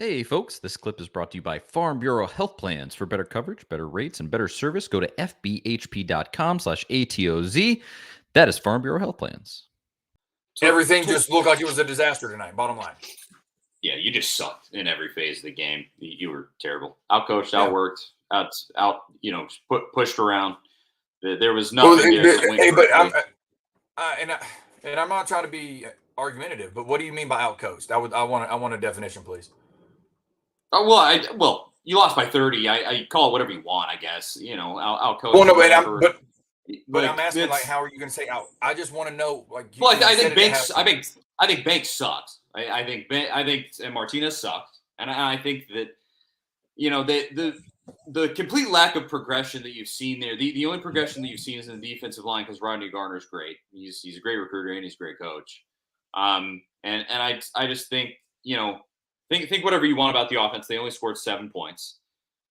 Hey folks, this clip is brought to you by Farm Bureau Health Plans. For better coverage, better rates, and better service, go to fbhp.com/ATOZ. That is Farm Bureau Health Plans. Everything just looked like it was a disaster tonight, bottom line. Yeah, you just sucked in every phase of the game. You were terrible. Outcoached, outworked, pushed around. There was nothing and I'm not trying to be argumentative, but what do you mean by outcoached? I want a definition, please. Well, you lost by 30. I call it whatever you want, I guess. Outcoached. Well, no, but I'm asking, like, how are you going to say out? I just want to know, like. I think Banks sucked. I think and Martinez sucked, and I think that the complete lack of progression that you've seen there. The only progression that you've seen is in the defensive line because Rodney Garner's great. He's a great recruiter and he's a great coach. And I just think think whatever you want about the offense. They only scored 7 points.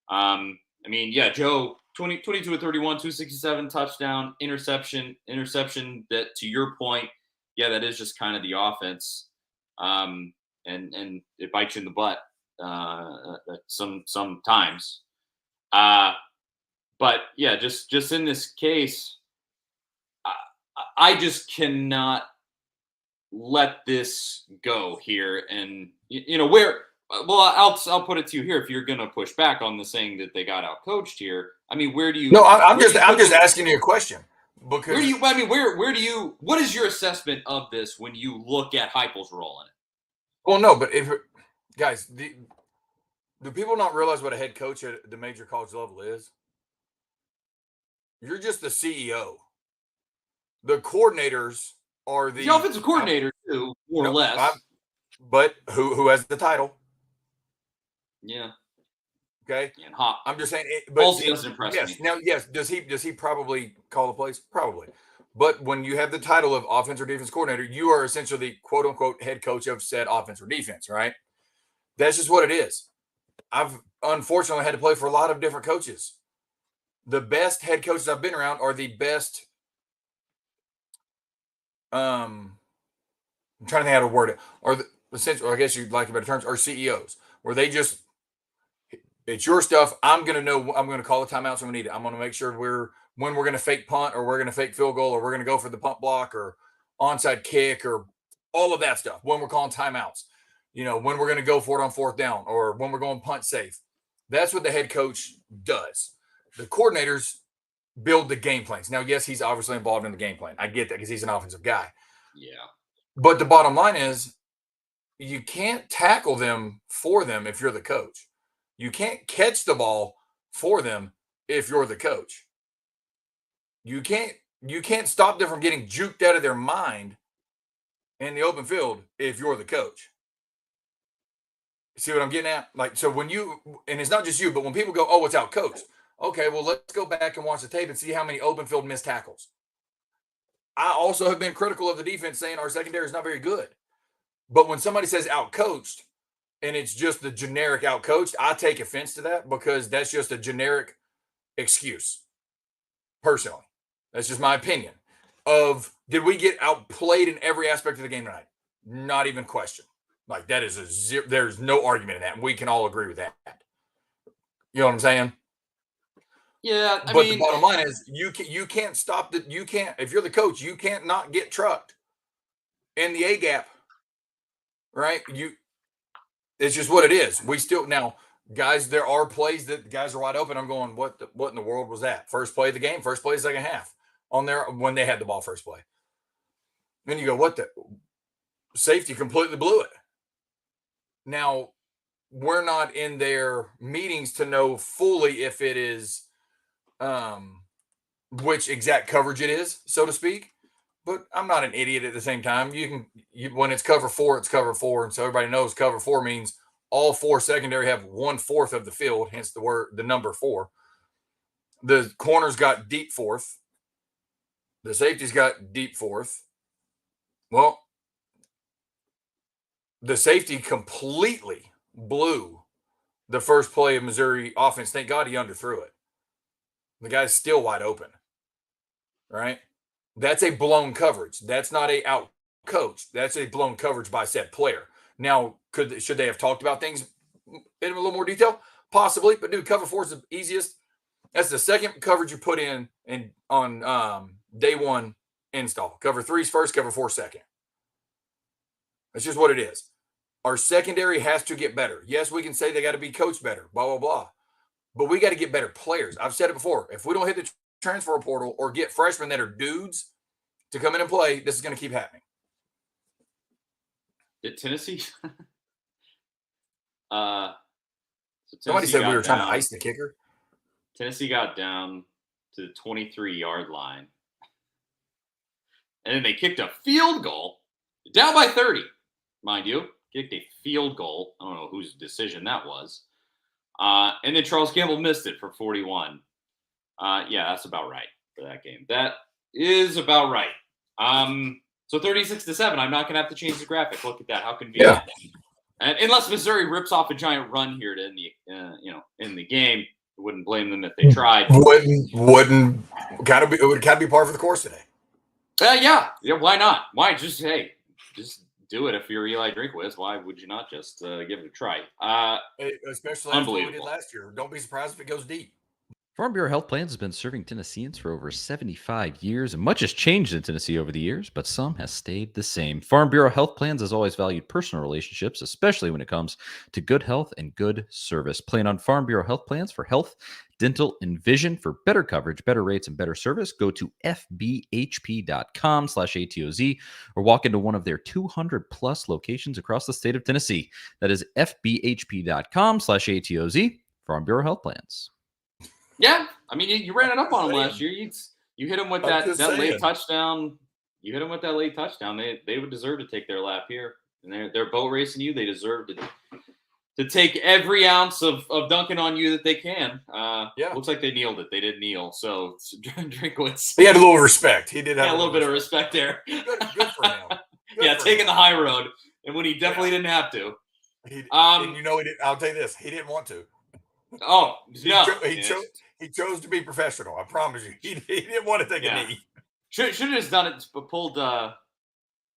Joe 22 of 31, 267 touchdown, interception. That, to your point, that is just kind of the offense. And it bites you in the butt sometimes. But yeah, just in this case, I just cannot let this go here. And I'll put it to you here. If you're going to push back on the saying that they got out coached here, where do you? No, I'm just asking you a question. Because what is your assessment of this when you look at Heupel's role in it? Well, no, but guys, do people not realize what a head coach at the major college level is? You're just the CEO. The coordinators are the offensive coordinator too, more or less. But who has the title? Yeah. Okay. And Hop. I'm just saying. Vols doesn't impress me. Now, yes. Does he probably call the plays? Probably. But when you have the title of offense or defense coordinator, you are essentially the quote unquote head coach of said offense or defense, right? That's just what it is. I've unfortunately had to play for a lot of different coaches. The best head coaches I've been around are the best. I'm trying to think how to word it. Or essentially, I guess you'd like better terms, are CEOs, where they just. It's your stuff. I'm going to call the timeouts when we need it. I'm going to make sure when we're going to fake punt or we're going to fake field goal or we're going to go for the punt block or onside kick or all of that stuff. When we're calling timeouts, when we're going to go for it on fourth down or when we're going punt safe. That's what the head coach does. The coordinators build the game plans. Now, yes, he's obviously involved in the game plan. I get that because he's an offensive guy. Yeah. But the bottom line is you can't tackle them for them if you're the coach. You can't catch the ball for them if you're the coach. You can't stop them from getting juked out of their mind in the open field if you're the coach. See what I'm getting at? Like, so when and it's not just you, but when people go, oh, it's out coached. Okay, well, let's go back and watch the tape and see how many open field missed tackles. I also have been critical of the defense saying our secondary is not very good. But when somebody says out coached, and it's just the generic out-coached, I take offense to that because that's just a generic excuse. Personally. That's just my opinion. Did we get outplayed in every aspect of the game tonight? Not even question. Like, that is there's no argument in that, and we can all agree with that. You know what I'm saying? Yeah, but the bottom line is you can't stop that. You can't, if you're the coach, you can't not get trucked in the A gap. Right? It's just what it is. We still now, guys. There are plays that guys are wide open. I'm going, what in the world was that? First play of the game, first play of the second half, on there when they had the ball first play. Then you go, what the safety completely blew it. Now we're not in their meetings to know fully if it is, which exact coverage it is, so to speak. But I'm not an idiot at the same time. When it's cover 4, it's cover 4. And so everybody knows cover 4 means all 4 secondary have 1/4 of the field, hence the number 4. The corners got deep fourth. The safeties got deep fourth. Well, the safety completely blew the first play of Missouri offense. Thank God he underthrew it. The guy's still wide open. Right? That's a blown coverage. That's not a out coach. That's a blown coverage by said player. Now, should they have talked about things in a little more detail? Possibly, but dude, cover 4 is the easiest. That's the second coverage you put in on day 1 install. Cover 3 is first, cover 4 second. That's just what it is. Our secondary has to get better. Yes, we can say they got to be coached better, blah, blah, blah. But we got to get better players. I've said it before. If we don't hit the transfer portal or get freshmen that are dudes to come in and play, this is going to keep happening. Did Tennessee? Somebody said we were trying to ice the kicker. Tennessee got down to the 23-yard line. And then they kicked a field goal, down by 30, mind you. Kicked a field goal. I don't know whose decision that was. And then Charles Campbell missed it for 41. Yeah, that's about right for that game. That is about right. So 36-7. I'm not going to have to change the graphic. Look at that. How convenient. Yeah. And unless Missouri rips off a giant run here to end the game, I wouldn't blame them if they tried. Wouldn't kind of be. It would kind of be par for the course today. Yeah. Why not? Why just do it if you're Eli Drinkwitz. Why would you not just give it a try? Especially after what we did last year. Don't be surprised if it goes deep. Farm Bureau Health Plans has been serving Tennesseans for over 75 years, and much has changed in Tennessee over the years, but some has stayed the same. Farm Bureau Health Plans has always valued personal relationships, especially when it comes to good health and good service. Plan on Farm Bureau Health Plans for health, dental, and vision. For better coverage, better rates, and better service, go to fbhp.com/ATOZ or walk into one of their 200-plus locations across the state of Tennessee. That is fbhp.com/ATOZ, Farm Bureau Health Plans. Yeah, I mean, you ran it up on them last year. You hit them with that late touchdown. You hit them with that late touchdown. They would deserve to take their lap here. And they're boat racing you. They deserve to take every ounce of dunking on you that they can. Looks like they kneeled it. They did kneel. So Drinkwitz. He had a little respect. He did have a little bit of respect there. Good for him. Taking the high road. And when he definitely didn't have to. And he didn't. I'll tell you this. He didn't want to. Oh, no. He chose to be professional. I promise you. He didn't want to take a knee. Should have just done it, but pulled. I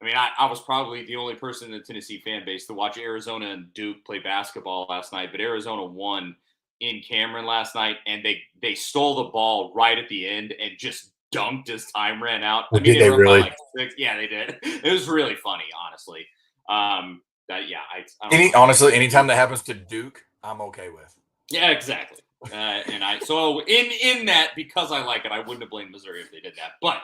was probably the only person in the Tennessee fan base to watch Arizona and Duke play basketball last night. But Arizona won in Cameron last night, and they stole the ball right at the end and just dunked as time ran out. Did they really? Like 6. Yeah, they did. It was really funny, honestly. Honestly, anytime that happens to Duke, I'm okay with. Yeah, exactly. So in that, because I like it, I wouldn't have blamed Missouri if they did that. But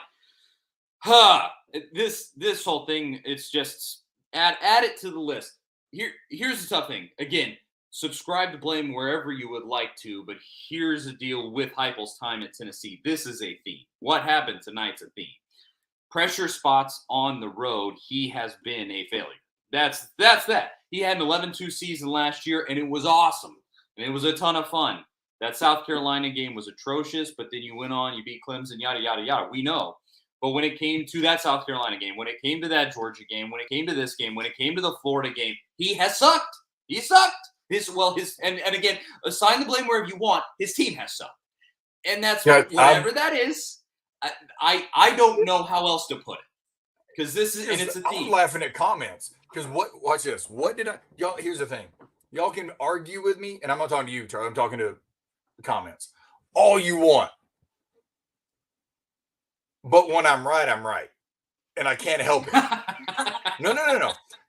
this whole thing, it's just add it to the list. Here's the tough thing. Again, subscribe to blame wherever you would like to, but here's the deal with Heupel's time at Tennessee. This is a theme. What happened tonight's a theme. Pressure spots on the road, he has been a failure. That's that. He had an 11-2 season last year, and it was awesome. And it was a ton of fun. That South Carolina game was atrocious, but then you went on, you beat Clemson, yada, yada, yada. We know. But when it came to that South Carolina game, when it came to that Georgia game, when it came to this game, when it came to the Florida game, he has sucked. He sucked. And again, assign the blame wherever you want. His team has sucked. And that's whatever that is. I don't know how else to put it. Because it's a theme. I'm laughing at comments. Because watch this. Y'all, here's the thing. Y'all can argue with me, and I'm not talking to you, Charlie. I'm talking to the comments. All you want. But when I'm right, I'm right. And I can't help it. No.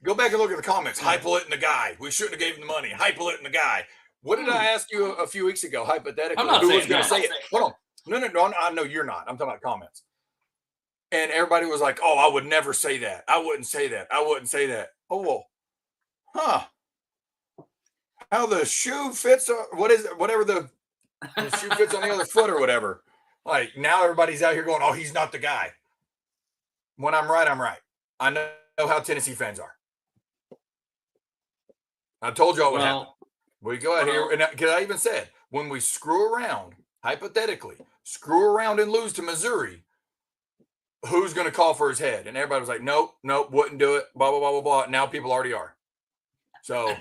Go back and look at the comments. Heupel it and the guy. We shouldn't have gave him the money. Heupel it and the guy. What did I ask you a few weeks ago, hypothetically? I'm not who saying was going to say it? Hold on. No, I know you're not. I'm talking about comments. And everybody was like, oh, I would never say that. I wouldn't say that. I wouldn't say that. Oh, well. Huh. How the shoe fits, whatever the shoe fits on the other foot or whatever. Like, now everybody's out here going, oh, he's not the guy. When I'm right, I'm right. I know how Tennessee fans are. I told y'all what happened. We go out here, and because I even said, when we screw around, hypothetically, and lose to Missouri, who's going to call for his head? And everybody was like, nope, wouldn't do it, blah, blah, blah, blah, blah. Now people already are. So...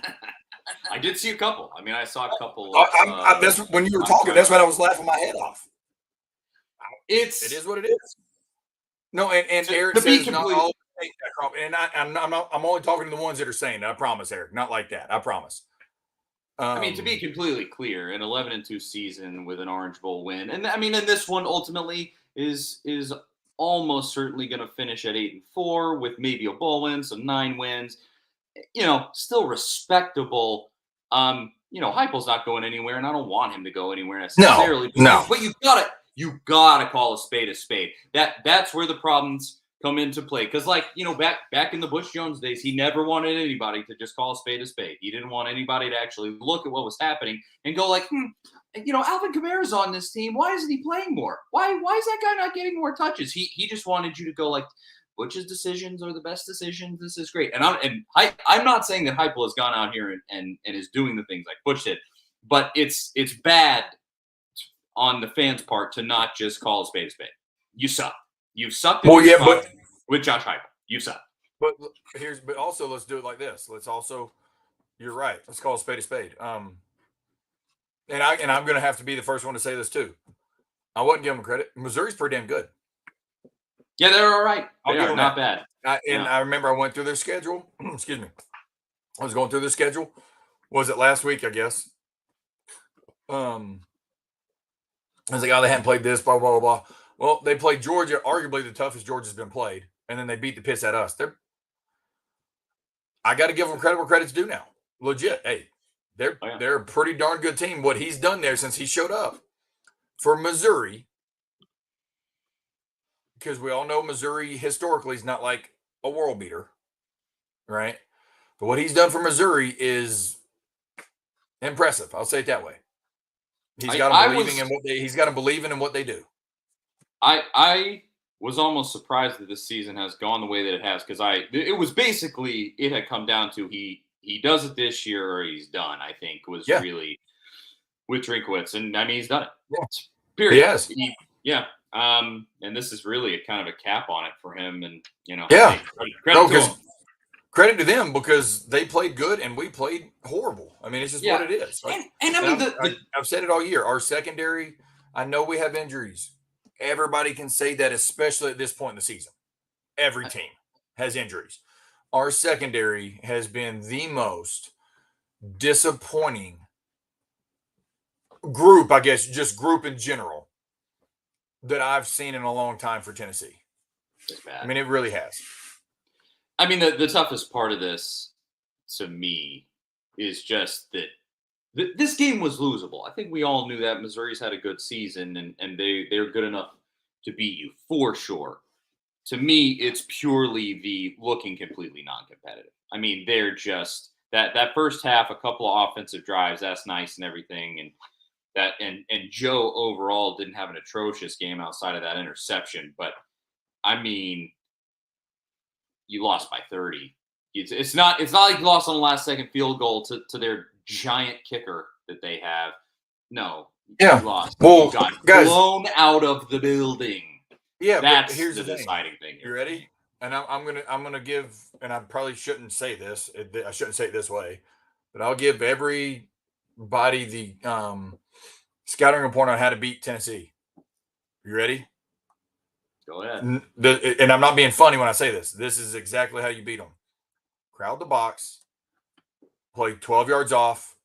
I did see a couple. I mean, I saw a couple. That's when you were talking. That's when I was laughing my head off. It is what it is. No, and Eric says no. And I'm only talking to the ones that are saying that. I promise, Eric. Not like that. I promise. I mean, to be completely clear, an 11-2 season with an Orange Bowl win, and I mean, and this one ultimately is almost certainly going to finish at 8-4 with maybe a bowl win, so 9 wins. Still respectable. Heupel's not going anywhere, and I don't want him to go anywhere necessarily. No. But you gotta call a spade a spade. That's where the problems come into play. Because, back in the Butch Jones days, he never wanted anybody to just call a spade a spade. He didn't want anybody to actually look at what was happening and go like, Alvin Kamara's on this team. Why isn't he playing more? Why is that guy not getting more touches? He just wanted you to go like, Butch's decisions are the best decisions. This is great. And I'm not saying that Heupel has gone out here and is doing the things like Butch did, but it's bad on the fans' part to not just call a spade a spade. You suck. You've sucked with Josh Heupel. You suck. But also let's do it like this. You're right. Let's call a spade a spade. And I'm going to have to be the first one to say this too. I wouldn't give them credit. Missouri's pretty damn good. Yeah, they're all right. They are not bad. I remember I went through their schedule. Excuse me. I was going through their schedule. Was it last week, I guess? I was like, they hadn't played this, blah, blah, blah, blah. Well, they played Georgia, arguably the toughest Georgia's been played, and then they beat the piss at us. I got to give them credit where credit's due now. Legit. Hey, they're a pretty darn good team. What he's done there since he showed up for Missouri, because we all know Missouri historically is not like a world beater, right? But what he's done for Missouri is impressive. I'll say it that way. He's got them believing in what they do. I was almost surprised that this season has gone the way that it has, because it had come down to he does it this year or he's done. I think was really with Drinkwitz, and I mean he's done it. Yeah. Period. He has. And this is really a kind of a cap on it for him, and credit to them because they played good and we played horrible. I mean, it's just what it is. I've said it all year. Our secondary, I know we have injuries. Everybody can say that, especially at this point in the season. Every team has injuries. Our secondary has been the most disappointing group, I guess, just group in general, that I've seen in a long time for Tennessee. I mean, it really has. I mean, the toughest part of this to me is just that this game was losable. I think we all knew that. Missouri's had a good season, and they're good enough to beat you for sure. To me, it's purely the looking completely non-competitive. I mean, they're just that first half, a couple of offensive drives, that's nice and everything, and Joe overall didn't have an atrocious game outside of that interception. But I mean, you lost by 30. It's not like you lost on the last second field goal to their giant kicker that they have. No. Yeah. You lost. Well, you got guys, blown out of the building. Yeah, that's but here's the thing. deciding thing here. You ready? And I'm gonna give, and I probably shouldn't say this. I shouldn't say it this way, but I'll give everybody the scouting report on how to beat Tennessee. You ready? Go ahead. And I'm not being funny when I say this. This is exactly how you beat them. Crowd the box, play 12 yards off,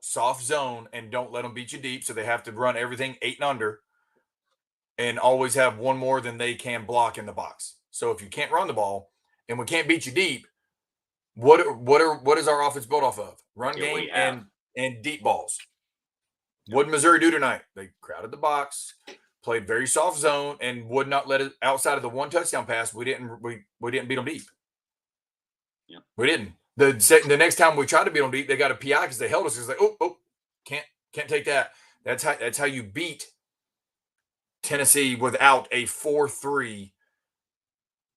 soft zone, and don't let them beat you deep. So they have to run everything 8 and under, and always have one more than they can block in the box. So if you can't run the ball and we can't beat you deep, what is our offense built off of? Run game and deep balls. What did Missouri do tonight? They crowded the box, played very soft zone, and would not let it outside of the one touchdown pass. We didn't beat them deep. Yeah. We didn't. The next time we tried to beat them deep, they got a PI because they held us. It's like, can't take that. That's how you beat Tennessee without a 4-3,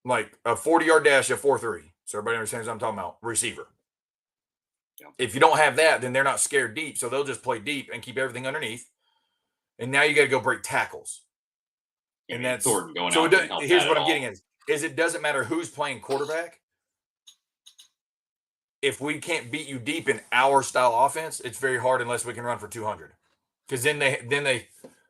like a 40-yard dash at 4-3. So everybody understands what I'm talking about. Receiver. Yeah. If you don't have that, then they're not scared deep, so they'll just play deep and keep everything underneath. And now you got to go break tackles. And that's Thornton going so. Out Here's what I'm getting at: is it doesn't matter who's playing quarterback. If we can't beat you deep in our style offense, it's very hard unless we can run for 200. Because then they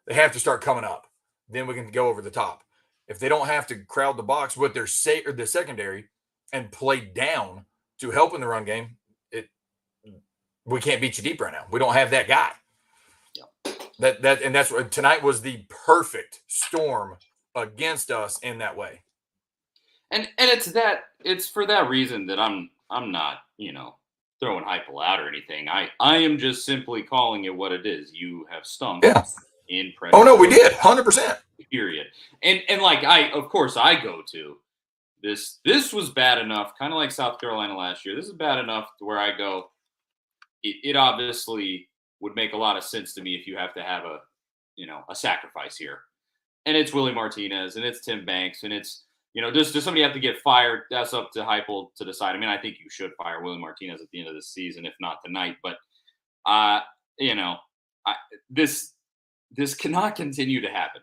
have to start coming up. Then we can go over the top. If they don't have to crowd the box with their the secondary and play down to help in the run game, we can't beat you deep right now. We don't have that guy. That's what tonight was the perfect storm against us in that way. And it's for that reason that I'm not, throwing Heupel out or anything. I am just simply calling it what it is. You have stunk in pressure. Oh no, we did 100%. Period. And like I go to this was bad enough, kind of like South Carolina last year. This is bad enough to where I go, it obviously would make a lot of sense to me if you have to have a sacrifice here. And it's Willie Martinez and it's Tim Banks and it's, does somebody have to get fired? That's up to Heupel to decide. I mean, I think you should fire Willie Martinez at the end of the season, if not tonight. But, this cannot continue to happen.